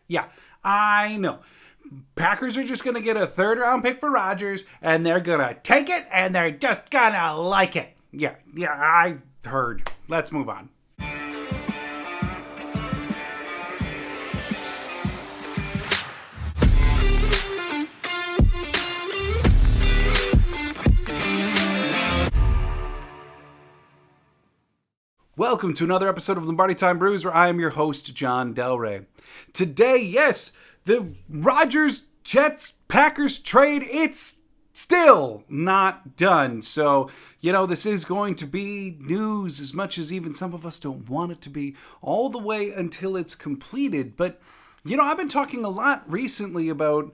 Yeah, I know. Packers are just going to get a third round pick for Rodgers, and they're going to take it, and they're just going to like it. Yeah, I heard. Let's move on. Welcome to another episode of Lombardi Time Brews, where I am your host, John Del Rey. Today, yes, the Rodgers-Jets-Packers trade, it's still not done. So, this is going to be news as much as even some of us don't want it to be, all the way until it's completed. But, I've been talking a lot recently about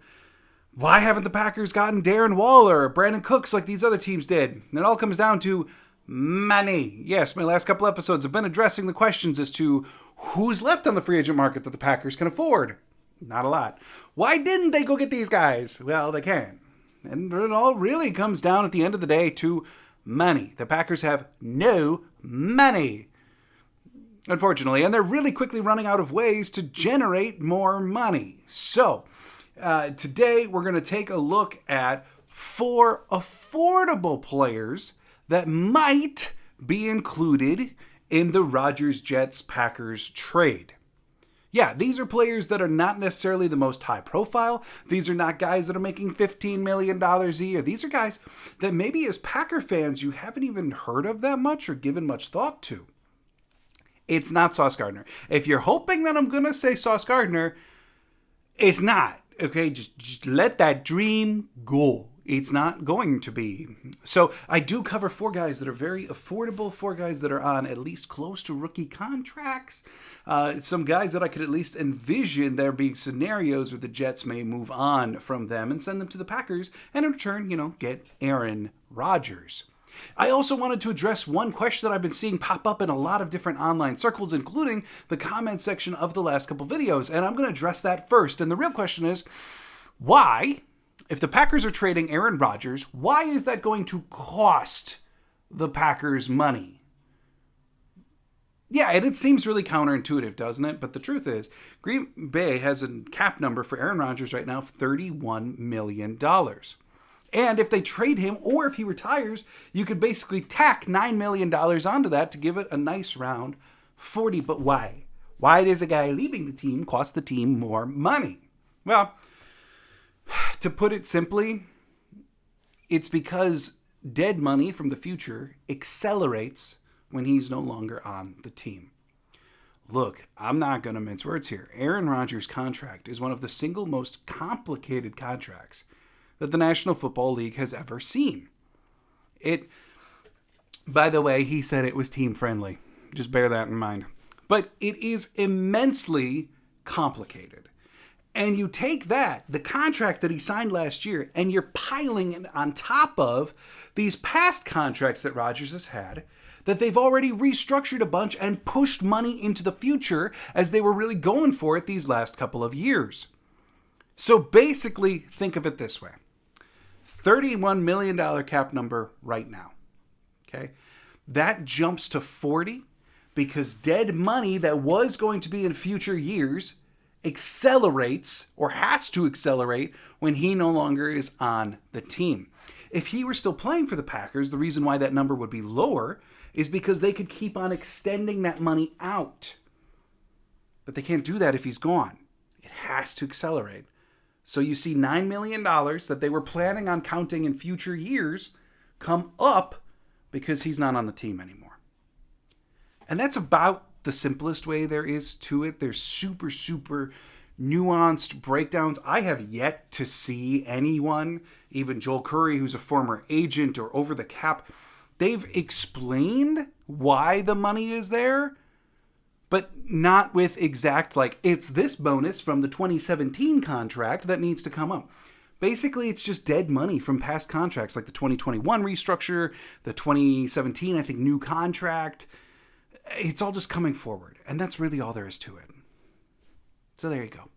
why haven't the Packers gotten Darren Waller or Brandon Cooks like these other teams did? And it all comes down to money. Yes, my last couple episodes have been addressing the questions as to who's left on the free agent market that the Packers can afford. Not a lot. Why didn't they go get these guys? Well, they can. And it all really comes down at the end of the day to money. The Packers have no money, unfortunately, and they're really quickly running out of ways to generate more money. So, today we're going to take a look at 4 affordable players that might be included in the Rodgers-Jets-Packers trade. Yeah, these are players that are not necessarily the most high profile. These are not guys that are making $15 million a year. These are guys that maybe as Packer fans you haven't even heard of that much or given much thought to. It's not Sauce Gardner. If you're hoping that I'm going to say Sauce Gardner, it's not. Okay, just let that dream go. It's not going to be. So I do cover 4 guys that are very affordable, 4 guys that are on at least close to rookie contracts. Some guys that I could at least envision there being scenarios where the Jets may move on from them and send them to the Packers and in return, get Aaron Rodgers. I also wanted to address one question that I've been seeing pop up in a lot of different online circles, including the comment section of the last couple videos, and I'm going to address that first. And the real question is, why, if the Packers are trading Aaron Rodgers, why is that going to cost the Packers money? Yeah, and it seems really counterintuitive, doesn't it? But the truth is, Green Bay has a cap number for Aaron Rodgers right now of $31 million. And if they trade him, or if he retires, you could basically tack $9 million onto that to give it a nice round 40. But why? Why does a guy leaving the team cost the team more money? Well, to put it simply, it's because dead money from the future accelerates when he's no longer on the team. Look, I'm not going to mince words here. Aaron Rodgers' contract is one of the single most complicated contracts that the National Football League has ever seen. By the way, he said it was team friendly. Just bear that in mind. But it is immensely complicated. And you take that, the contract that he signed last year, and you're piling it on top of these past contracts that Rodgers has had, that they've already restructured a bunch and pushed money into the future as they were really going for it these last couple of years. So basically, think of it this way. $31 million cap number right now. Okay? That jumps to 40 because dead money that was going to be in future years accelerates or has to accelerate when he no longer is on the team. If he were still playing for the Packers, the reason why that number would be lower is because they could keep on extending that money out. But they can't do that if he's gone. It has to accelerate. So you see $9 million that they were planning on counting in future years come up because he's not on the team anymore. And that's about the simplest way there is to it. There's super, super nuanced breakdowns. I have yet to see anyone, even Joel Curry, who's a former agent or over the cap, they've explained why the money is there, but not with exact, it's this bonus from the 2017 contract that needs to come up. Basically, it's just dead money from past contracts, like the 2021 restructure, the 2017, I think, new contract. It's all just coming forward, and that's really all there is to it. So there you go.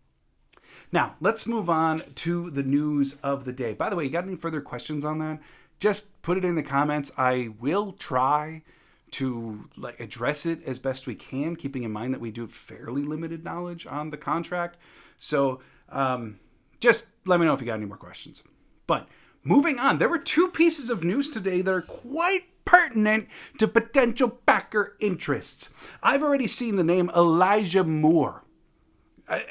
Now, let's move on to the news of the day. By the way, you got any further questions on that? Just put it in the comments. I will try to like address it as best we can, keeping in mind that we do have fairly limited knowledge on the contract. So just let me know if you got any more questions. But moving on, there were two pieces of news today that are quite pertinent to potential Packer interests. I've already seen the name Elijah Moore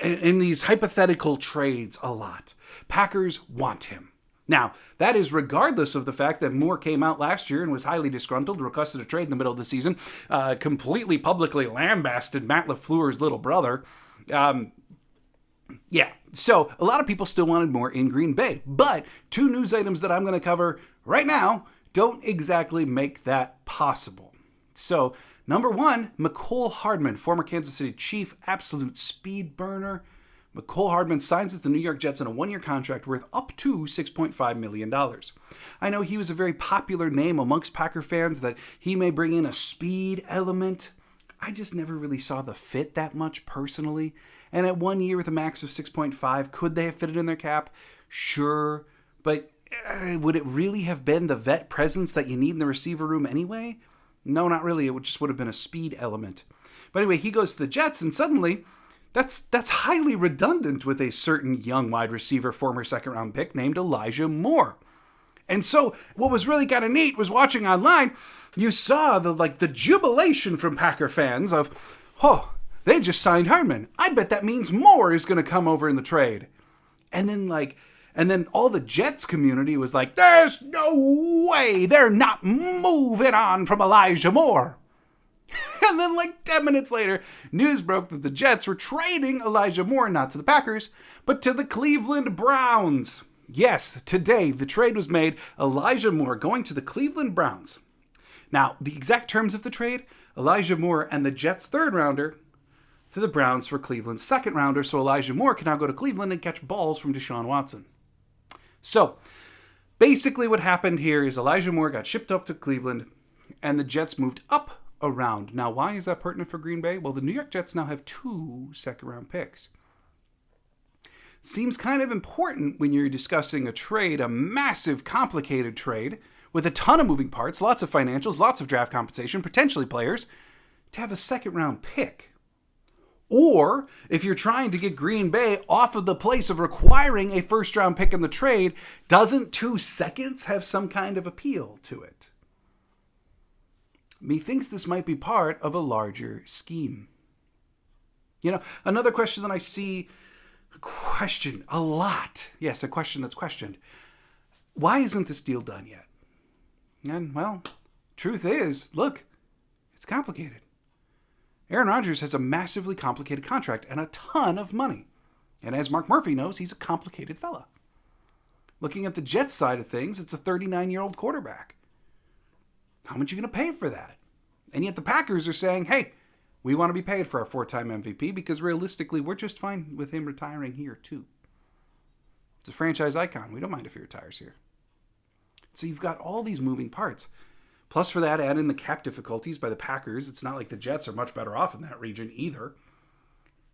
in these hypothetical trades a lot. Packers want him. Now, that is regardless of the fact that Moore came out last year and was highly disgruntled, requested a trade in the middle of the season, completely publicly lambasted Matt LaFleur's little brother. So a lot of people still wanted Moore in Green Bay. But two news items that I'm going to cover right now don't exactly make that possible. So, number one, Mecole Hardman, former Kansas City Chief, absolute speed burner. Mecole Hardman signs with the New York Jets on a one-year contract worth up to $6.5 million. I know he was a very popular name amongst Packer fans, that he may bring in a speed element. I just never really saw the fit that much personally. And at 1 year with a max of 6.5, could they have fitted in their cap? Sure. But would it really have been the vet presence that you need in the receiver room anyway? No, not really. It just would have been a speed element. But anyway, he goes to the Jets, and suddenly that's highly redundant with a certain young wide receiver, former second-round pick named Elijah Moore. And so what was really kind of neat was watching online, you saw the jubilation from Packer fans of, they just signed Hardman. I bet that means Moore is going to come over in the trade. And then all the Jets community was like, there's no way they're not moving on from Elijah Moore. And then 10 minutes later, news broke that the Jets were trading Elijah Moore not to the Packers, but to the Cleveland Browns. Yes, today the trade was made, Elijah Moore going to the Cleveland Browns. Now, the exact terms of the trade, Elijah Moore and the Jets' third rounder to the Browns for Cleveland's second rounder, so Elijah Moore can now go to Cleveland and catch balls from Deshaun Watson. So, basically what happened here is Elijah Moore got shipped up to Cleveland, and the Jets moved up a round. Now, why is that pertinent for Green Bay? Well, the New York Jets now have 2 second-round picks. Seems kind of important when you're discussing a trade, a massive, complicated trade, with a ton of moving parts, lots of financials, lots of draft compensation, potentially players, to have a second-round pick. Or, if you're trying to get Green Bay off of the place of requiring a first-round pick in the trade, doesn't 2 seconds have some kind of appeal to it? Methinks this might be part of a larger scheme. Another question that I see questioned a lot. Yes, a question that's questioned. Why isn't this deal done yet? And, well, truth is, look, it's complicated. Aaron Rodgers has a massively complicated contract and a ton of money. And as Mark Murphy knows, he's a complicated fella. Looking at the Jets side of things, it's a 39-year-old quarterback. How much are you going to pay for that? And yet the Packers are saying, hey, we want to be paid for our 4-time MVP because realistically, we're just fine with him retiring here too. It's a franchise icon. We don't mind if he retires here. So you've got all these moving parts. Plus for that, add in the cap difficulties by the Packers. It's not like the Jets are much better off in that region either.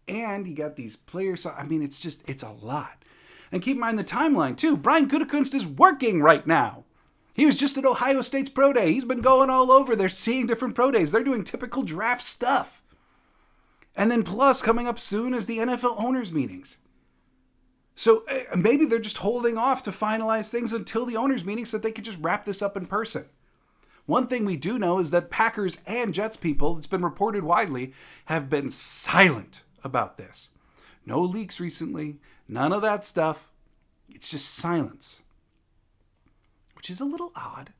And you got these players. I mean, it's a lot. And keep in mind the timeline too. Brian Gutekunst is working right now. He was just at Ohio State's Pro Day. He's been going all over. They're seeing different Pro Days. They're doing typical draft stuff. And then plus, coming up soon is the NFL owners' meetings. So maybe they're just holding off to finalize things until the owners' meetings so that they could just wrap this up in person. One thing we do know is that Packers and Jets people, it's been reported widely, have been silent about this. No leaks recently. None of that stuff. It's just silence. Which is a little odd,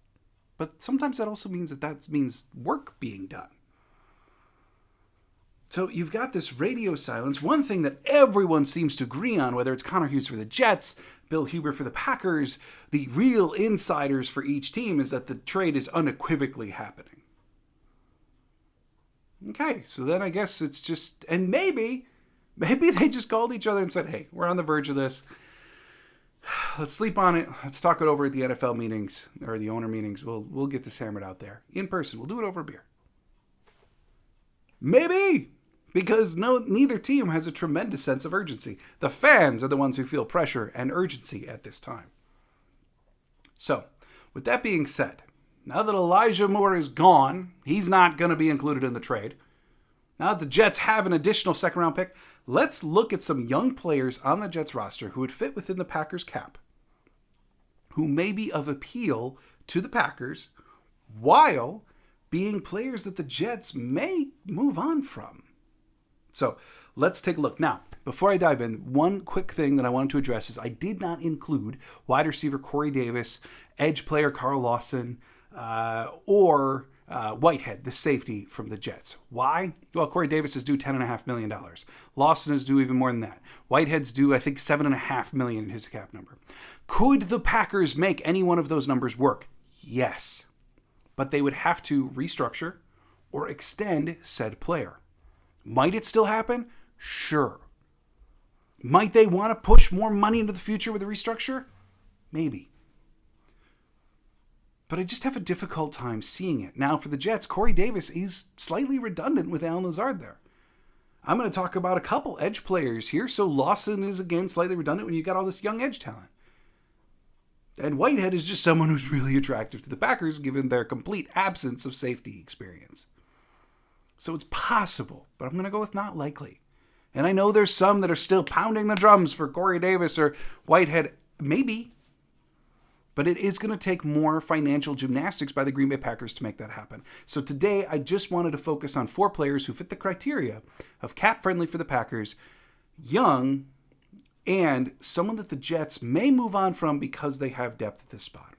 but sometimes that also means that means work being done. So you've got this radio silence. One thing that everyone seems to agree on, whether it's Connor Hughes for the Jets, Bill Huber for the Packers, the real insiders for each team, is that the trade is unequivocally happening. Okay, so then I guess it's just, and maybe they just called each other and said, hey, we're on the verge of this. Let's sleep on it. Let's talk it over at the NFL meetings or the owner meetings. We'll get this hammered out there in person. We'll do it over a beer. Maybe, because neither team has a tremendous sense of urgency. The fans are the ones who feel pressure and urgency at this time. So, with that being said, Now that Elijah Moore is gone, he's not going to be included in the trade. Now that the Jets have an additional second-round pick, let's look at some young players on the Jets roster who would fit within the Packers cap, who may be of appeal to the Packers, while being players that the Jets may move on from. So let's take a look. Now, before I dive in, one quick thing that I wanted to address is I did not include wide receiver Corey Davis, edge player Carl Lawson, or Whitehead, the safety from the Jets. Why? Well, Corey Davis is due $10.5 million. Lawson is due even more than that. Whitehead's due, I think, $7.5 million in his cap number. Could the Packers make any one of those numbers work? Yes. But they would have to restructure or extend said player. Might it still happen? Sure. Might they want to push more money into the future with a restructure? Maybe. But I just have a difficult time seeing it. Now, for the Jets, Corey Davis is slightly redundant with Allen Lazard there. I'm going to talk about a couple edge players here. So Lawson is, again, slightly redundant when you got all this young edge talent. And Whitehead is just someone who's really attractive to the Packers, given their complete absence of safety experience. So it's possible, but I'm going to go with not likely. And I know there's some that are still pounding the drums for Corey Davis or Whitehead. Maybe. But it is going to take more financial gymnastics by the Green Bay Packers to make that happen. So today, I just wanted to focus on 4 players who fit the criteria of cap-friendly for the Packers, young, and someone that the Jets may move on from because they have depth at this spot.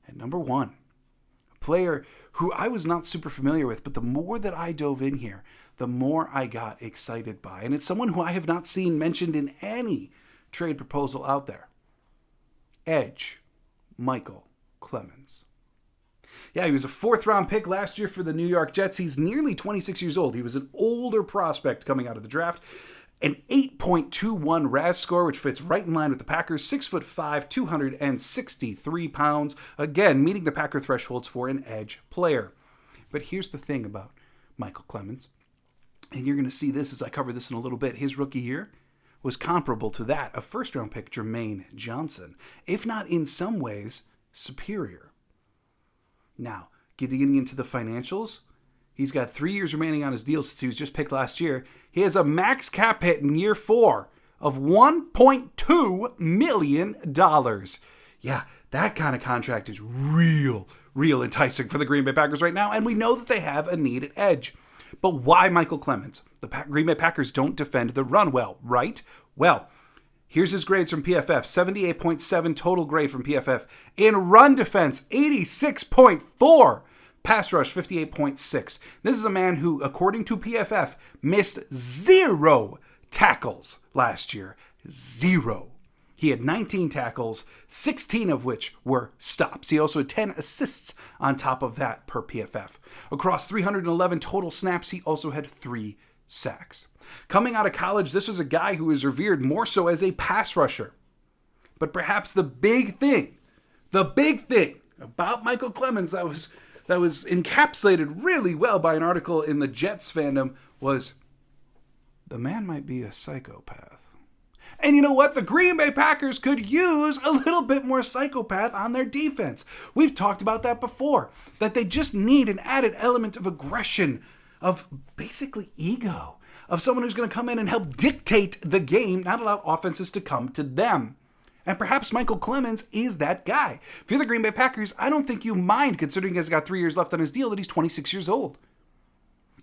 And number 1, a player who I was not super familiar with, but the more that I dove in here, the more I got excited by. And it's someone who I have not seen mentioned in any trade proposal out there. Edge Michael Clemens. Yeah, he was a 4th-round pick last year for the New York Jets. He's nearly 26 years old. He was an older prospect coming out of the draft. An 8.21 RAS score, which fits right in line with the Packers. 6'5", 263 pounds. Again, meeting the Packer thresholds for an edge player. But here's the thing about Michael Clemens. And you're going to see this as I cover this in a little bit. His rookie year was comparable to that of first-round pick Jermaine Johnson, if not in some ways superior. Now, getting into the financials, he's got 3 years remaining on his deal since he was just picked last year. He has a max cap hit in year 4 of $1.2 million. Yeah, that kind of contract is real enticing for the Green Bay Packers right now, and we know that they have a need at edge. But why Michael Clemens? The Green Bay Packers don't defend the run well, right? Well, here's his grades from PFF. 78.7 total grade from PFF. In run defense, 86.4. Pass rush, 58.6. This is a man who, according to PFF, missed 0 tackles last year. 0. He had 19 tackles, 16 of which were stops. He also had 10 assists on top of that per PFF. Across 311 total snaps, he also had 3 sacks. Coming out of college, this was a guy who was revered more so as a pass rusher. But perhaps the big thing about Michael Clemens that was encapsulated really well by an article in the Jets fandom was the man might be a psychopath. And you know what? The Green Bay Packers could use a little bit more psychopath on their defense. We've talked about that before, that they just need an added element of aggression, of basically ego, of someone who's going to come in and help dictate the game, not allow offenses to come to them. And perhaps Michael Clemens is that guy. If you're the Green Bay Packers, I don't think you mind, considering he's got 3 years left on his deal, that he's 26 years old.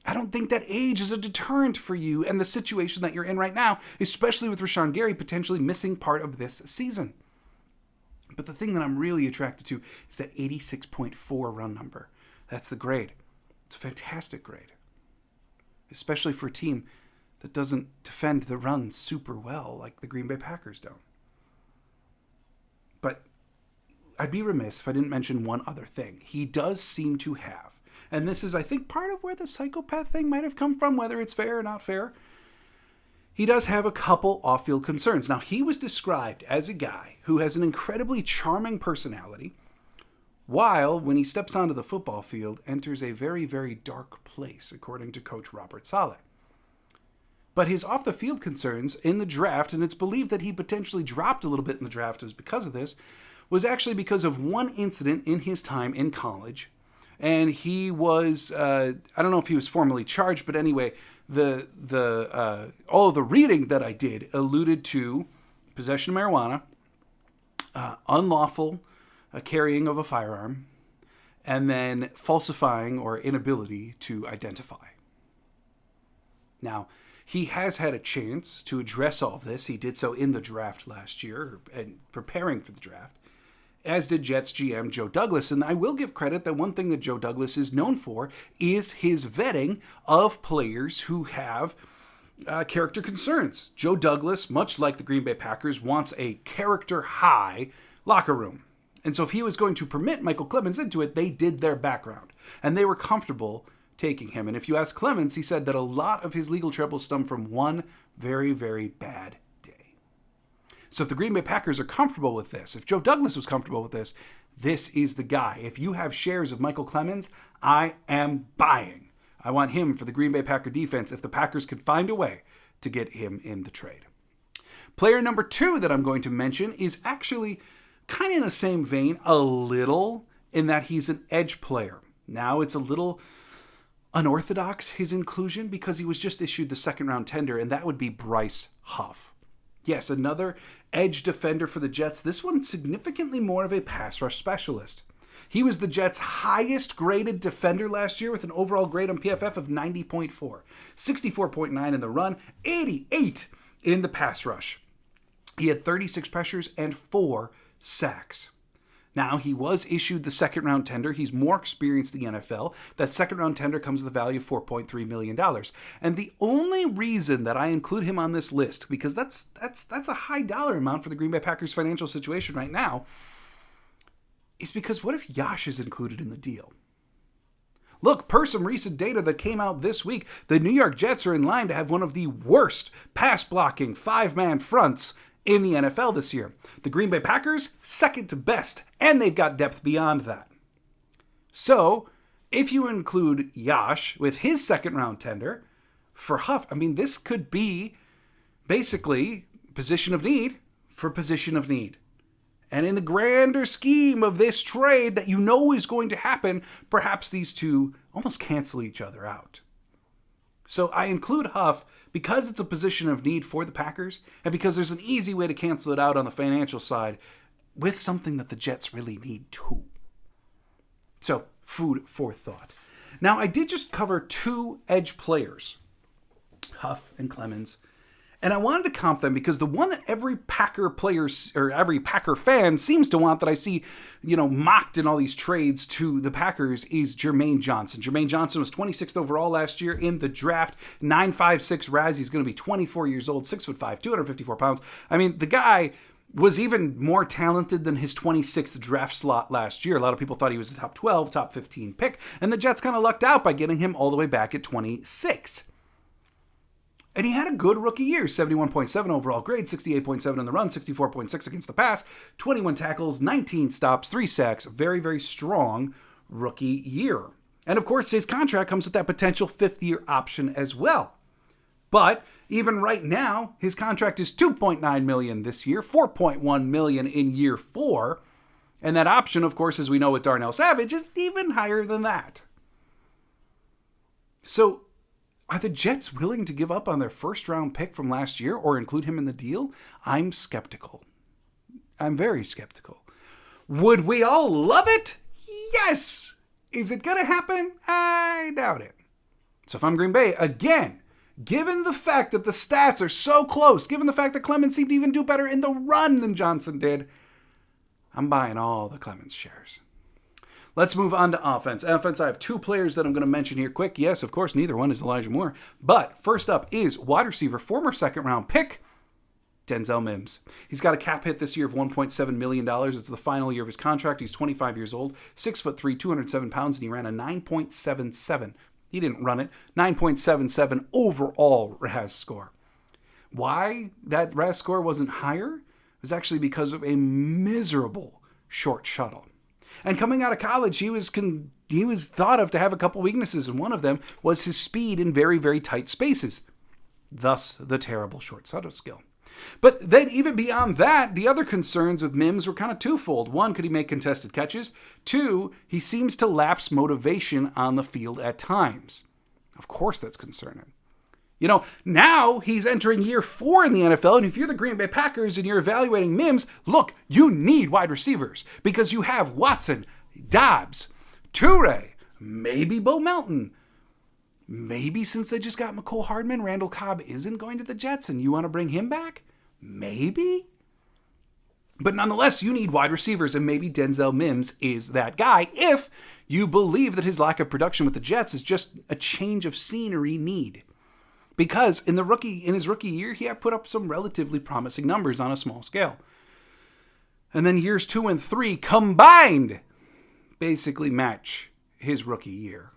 I don't think that age is a deterrent for you and the situation that you're in right now, especially with Rashawn Gary potentially missing part of this season. But the thing that I'm really attracted to is that 86.4 run number. That's the grade. It's a fantastic grade, especially for a team that doesn't defend the run super well like the Green Bay Packers don't. But I'd be remiss if I didn't mention one other thing. He does seem to have, and this is, I think, part of where the psychopath thing might have come from, whether it's fair or not fair. He does have a couple off-field concerns. Now, he was described as a guy who has an incredibly charming personality, while, when he steps onto the football field, enters a very, very dark place, according to Coach Robert Saleh. But his off-the-field concerns in the draft, and it's believed that he potentially dropped a little bit in the draft was because of this, was actually because of one incident in his time in college. And he was, I don't know if he was formally charged, but anyway, all of the reading that I did alluded to possession of marijuana, unlawful carrying of a firearm, and then falsifying or inability to identify. Now, he has had a chance to address all of this. He did so in the draft last year and preparing for the draft, as did Jets GM Joe Douglas. And I will give credit that one thing that Joe Douglas is known for is his vetting of players who have character concerns. Joe Douglas, much like the Green Bay Packers, wants a character-high locker room. And so if he was going to permit Michael Clemens into it, they did their background. And they were comfortable taking him. And if you ask Clemens, he said that a lot of his legal troubles stem from one very, very bad day. So if the Green Bay Packers are comfortable with this, if Joe Douglas was comfortable with this, this is the guy. If you have shares of Michael Clemens, I am buying. I want him for the Green Bay Packer defense if the Packers could find a way to get him in the trade. Player number 2 that I'm going to mention is actually kind of in the same vein, a little, in that he's an edge player. Now it's a little unorthodox, his inclusion, because he was just issued the second-round tender, and that would be Bryce Huff. Yes, another edge defender for the Jets, this one significantly more of a pass rush specialist. He was the Jets' highest graded defender last year with an overall grade on PFF of 90.4, 64.9 in the run, 88 in the pass rush. He had 36 pressures and 4 sacks. Now, he was issued the second-round tender. He's more experienced in the NFL. That second-round tender comes with a value of $4.3 million. And the only reason that I include him on this list, because that's a high dollar amount for the Green Bay Packers' financial situation right now, is because what if Yash is included in the deal? Look, per some recent data that came out this week, the New York Jets are in line to have one of the worst pass-blocking five-man fronts in the NFL this year. The Green Bay Packers, second to best, and they've got depth beyond that. So, if you include Yash with his second-round tender for Huff, I mean, this could be basically position of need for position of need. And in the grander scheme of this trade that you know is going to happen, perhaps these two almost cancel each other out. So I include Huff because it's a position of need for the Packers and because there's an easy way to cancel it out on the financial side with something that the Jets really need too. So, food for thought. Now, I did just cover 2 edge players, Huff and Clemens, and I wanted to comp them because the one that every Packer players or every Packer fan seems to want that I see, mocked in all these trades to the Packers is Jermaine Johnson. Jermaine Johnson was 26th overall last year in the draft, 9.56 RAS. He's going to be 24 years old, 6'5", 254 pounds. I mean, the guy was even more talented than his 26th draft slot last year. A lot of people thought he was a top 12, top 15 pick, and the Jets kind of lucked out by getting him all the way back at 26. And he had a good rookie year, 71.7 overall grade, 68.7 in the run, 64.6 against the pass, 21 tackles, 19 stops, 3 sacks. Very, very strong rookie year. And of course, his contract comes with that potential 5th-year option as well. But even right now, his contract is $2.9 million this year, $4.1 million in year 4. And that option, of course, as we know with Darnell Savage, is even higher than that. So, are the Jets willing to give up on their first-round pick from last year or include him in the deal? I'm skeptical. I'm very skeptical. Would we all love it? Yes! Is it going to happen? I doubt it. So if I'm Green Bay, again, given the fact that the stats are so close, given the fact that Clemens seemed to even do better in the run than Johnson did, I'm buying all the Clemens shares. Let's move on to offense. Offense, I have 2 players that I'm going to mention here quick. Yes, of course, neither one is Elijah Moore. But first up is wide receiver, former second-round pick, Denzel Mims. He's got a cap hit this year of $1.7 million. It's the final year of his contract. He's 25 years old, 6'3", 207 pounds, and he ran a 9.77. He didn't run it. 9.77 overall RAS score. Why that RAS score wasn't higher was actually because of a miserable short shuttle. And coming out of college, he was thought of to have a couple weaknesses, and one of them was his speed in very, very tight spaces. Thus, the terrible short shuttle skill. But then even beyond that, the other concerns with Mims were kind of twofold. One, could he make contested catches? Two, he seems to lapse motivation on the field at times. Of course that's concerning. Now he's entering year 4 in the NFL, and if you're the Green Bay Packers and you're evaluating Mims, look, you need wide receivers because you have Watson, Dobbs, Toure, maybe Bo Melton. Maybe since they just got McCole Hardman, Randall Cobb isn't going to the Jets and you want to bring him back? Maybe. But nonetheless, you need wide receivers, and maybe Denzel Mims is that guy if you believe that his lack of production with the Jets is just a change of scenery need. Because in his rookie year, he had put up some relatively promising numbers on a small scale. And then years 2 and 3 combined basically match his rookie year.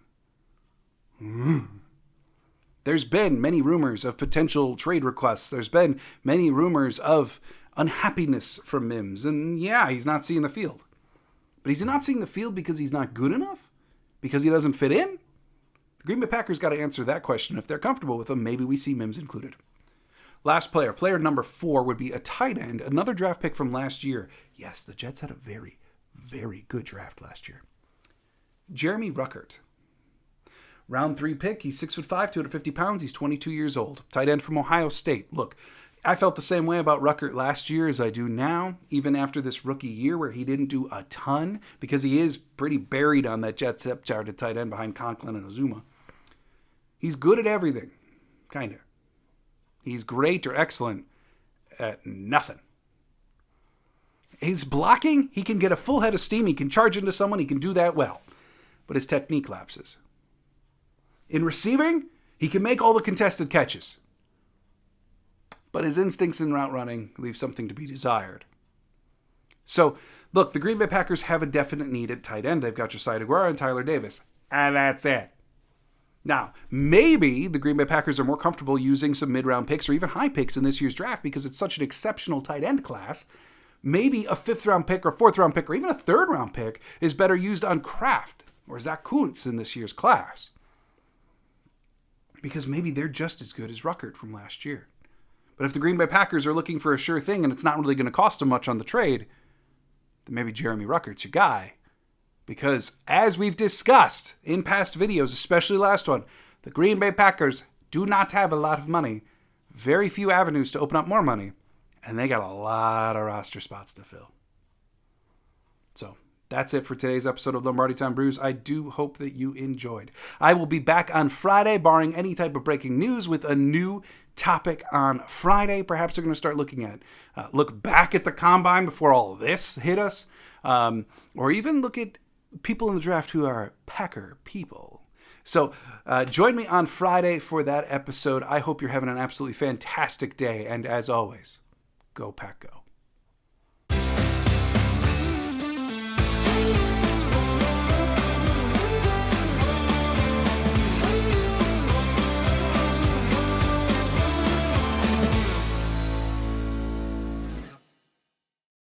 There's been many rumors of potential trade requests. There's been many rumors of unhappiness from Mims. And yeah, he's not seeing the field. But he's not seeing the field because he's not good enough? Because he doesn't fit in? The Green Bay Packers got to answer that question. If they're comfortable with him, maybe we see Mims included. Last player number 4 would be a tight end, another draft pick from last year. Yes, the Jets had a very, very good draft last year. Jeremy Ruckert. Round 3 pick. He's 6'5", 250 pounds. He's 22 years old. Tight end from Ohio State. Look, I felt the same way about Ruckert last year as I do now, even after this rookie year where he didn't do a ton because he is pretty buried on that Jets depth chart at tight end behind Conklin and Ozuma. He's good at everything. Kind of. He's great or excellent at nothing. His blocking, he can get a full head of steam. He can charge into someone. He can do that well. But his technique lapses. In receiving, he can make all the contested catches. But his instincts in route running leave something to be desired. So, look, the Green Bay Packers have a definite need at tight end. They've got Josiah DeGuara and Tyler Davis. And that's it. Now, maybe the Green Bay Packers are more comfortable using some mid-round picks or even high picks in this year's draft because it's such an exceptional tight end class. Maybe a 5th-round pick or 4th-round pick or even a 3rd-round pick is better used on Kraft or Zach Kuntz in this year's class. Because maybe they're just as good as Ruckert from last year. But if the Green Bay Packers are looking for a sure thing and it's not really going to cost them much on the trade, then maybe Jeremy Ruckert's your guy. Because as we've discussed in past videos, especially last one, the Green Bay Packers do not have a lot of money, very few avenues to open up more money, and they got a lot of roster spots to fill. So that's it for today's episode of Lombardi Time Brews. I do hope that you enjoyed. I will be back on Friday, barring any type of breaking news, with a new topic on Friday. Perhaps they're going to start looking at, look back at the combine before all of this hit us, or even look at people in the draft who are Packer people. So join me on Friday for that episode. I hope you're having an absolutely fantastic day. And as always, go Pack Go.